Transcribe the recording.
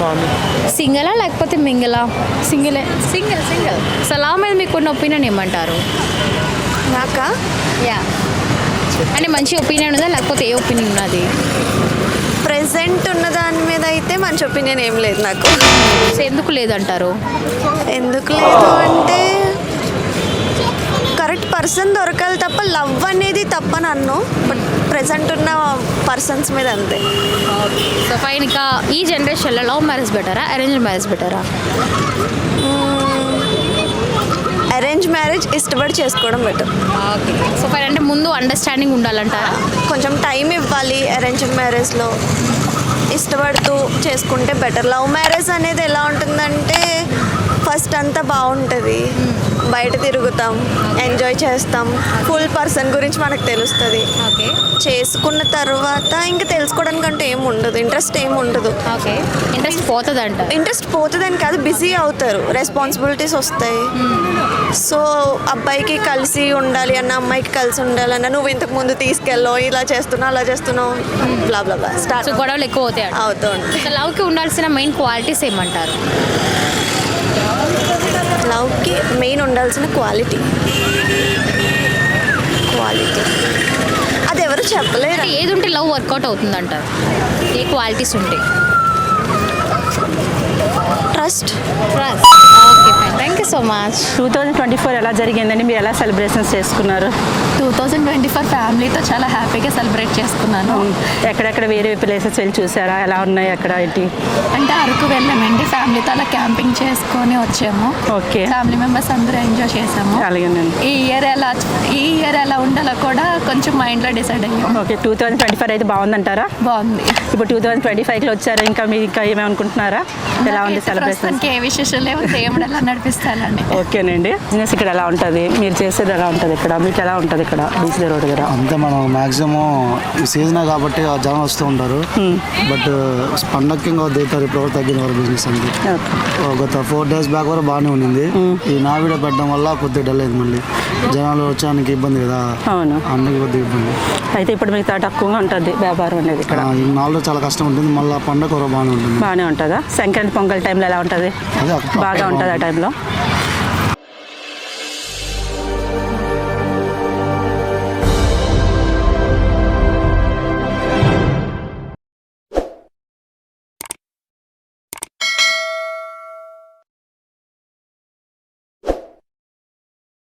బాగుంది. సింగిలా లేకపోతే మింగిలా? సింగిలే. Single. So love మీద మీకున్న ఒపీనియన్ ఏమంటారు? నాకా యా, అంటే మంచి ఒపీనియన్ ఉందా లేకపోతే ఏ ఒపీనియన్ ఉన్నది? ప్రెసెంట్ ఉన్న దాని మీద అయితే మంచి ఒపీనియన్ ఏం లేదు నాకు. సో ఎందుకు లేదంటారు? ఎందుకు లేదు అంటే కరెక్ట్ పర్సన్ దొరకాలి తప్ప లవ్ అనేది తప్పని అన్ను. బట్ ప్రెసెంట్ ఉన్న పర్సన్స్ మీద అంతే. సో ఫైన్, ఇంకా ఈ జనరేషన్లో లవ్ మ్యారేజ్ బెటరా అరేంజ్ మ్యారేజ్ బెటరా? అరేంజ్ మ్యారేజ్ ఇష్టపడి చేసుకోవడం బెటర్. ఓకే. సో ఫైన్, అంటే ముందు అండర్స్టాండింగ్ ఉండాలంటారా? కొంచెం టైం ఇవ్వాలి అరేంజ్ మ్యారేజ్లో. ఇష్టపడుతూ చేసుకుంటే బెటర్. లవ్ మ్యారేజ్ అనేది ఎలా ఉంటుందంటే ఫస్ట్ అంతా బాగుంటుంది, బయట తిరుగుతాం, ఎంజాయ్ చేస్తాం, ఫుల్ పర్సన్ గురించి మనకు తెలుస్తుంది. ఓకే. చేసుకున్న తర్వాత ఇంకా తెలుసుకోవడానికంటే ఏం ఉండదు, ఇంట్రెస్ట్ ఏం ఉండదు. ఓకే. ఇంట్రెస్ట్ పోతుంది అంట? ఇంట్రెస్ట్ పోతుందని కాదు, బిజీ అవుతారు, రెస్పాన్సిబిలిటీస్ వస్తాయి. సో అబ్బాయికి కలిసి ఉండాలి అన్న, అమ్మాయికి కలిసి ఉండాలన్న, నువ్వు ఇంతకు ముందు తీసుకెళ్ళావు, ఇలా చేస్తున్నావు అలా చేస్తున్నావు, బ్లా బ్లా బ్లా సో స్టార్ట్ గొడవలు ఎక్కువ అవుతాయి అవుతూ ఉంటాయి. సో లవ్కి ఉండాల్సిన మెయిన్ క్వాలిటీస్ ఏమంటారు? లవ్కి మెయిన్ ఉండాల్సిన క్వాలిటీ అది ఎవరు చెప్పలేరు. అంటే ఏది ఉంటే లవ్ వర్కౌట్ అవుతుంది అంటారు? ఏ క్వాలిటీస్ ఉంటే? Trust. Okay fine, thank you so much. 2024 ఎలా జరిగిందండి? మీరు ఎలా సెలబ్రేషన్స్ చేసుకున్నారు? 2024 ఫ్యామిలీతో చాలా హ్యాపీగా సెలబ్రేట్ చేసుకున్నాను. ఎక్కడెక్కడ వేరే ప్లేసెస్ వెళ్ళి చూసారా? ఎలా ఉన్నాయి అక్కడ ఏంటి? అంటే అరకు వెళ్ళామండి, ఫ్యామిలీతో అలా క్యాంపింగ్ చేసుకొని వచ్చాము. ఓకే. ఫ్యామిలీ మెంబర్స్ అందరూ ఎంజాయ్ చేసాము. అలాగేనండి. ఈ ఇయర్ ఎలా ఉండాలో కూడా కొంచెం మైండ్లో డిసైడ్ అయ్యాము. ఓకే. 2024 అయితే బాగుందంటారా? బాగుంది. ఇప్పుడు 2025లో వచ్చారు, ఇంకా మీరు ఇంకా ఏమనుకుంటున్నారా? ఎలా ఉంది సెలబ్రేషన్? ప్రస్తుతానికి ఏ విశేషం లేవు, దేవుడు ఎలా నడిపిస్తానండి. ఓకేనండి. బిజినెస్ ఇక్కడ ఎలా ఉంటుంది? మీరు చేసేది ఎలా ఉంటుంది ఇక్కడ? మీకు ఎలా ఉంటుంది ఇక్కడ బీచ్ రోడ్ దగ్గర? అంతే, మనం మ్యాక్సిమం ఈ సీజన్ కాబట్టి జనం వస్తూ ఉంటారు. బట్ పండక్కి ఇంకా దిగుతారు. ఇప్పుడు కూడా తగ్గిన వారు బిజినెస్ అండి. గత 4 days బ్యాక్ వరకు బాగానే ఉండింది. ఈ నా వీడియో పెట్టడం వల్ల కొద్దిగా డల్ అయింది. మళ్ళీ జనాలు వచ్చానికి ఇబ్బంది కదా. అవును, అన్నికి కొద్దిగా ఇబ్బంది. అయితే ఇప్పుడు మీకు తక్కువగా ఉంటుంది వ్యాపారం అనేది ఇక్కడ? ఈ 4 రోజులు చాలా కష్టం ఉంటుంది. మళ్ళీ పండగ కూడా బాగానే ఉంటుంది. బాగానే ఉంటుందా? సంక్రాంతి పొంగల్ టైంలో ఎలా ఉంటుంది? అదే బాగా ఉంటుంది ఆ టైంలో.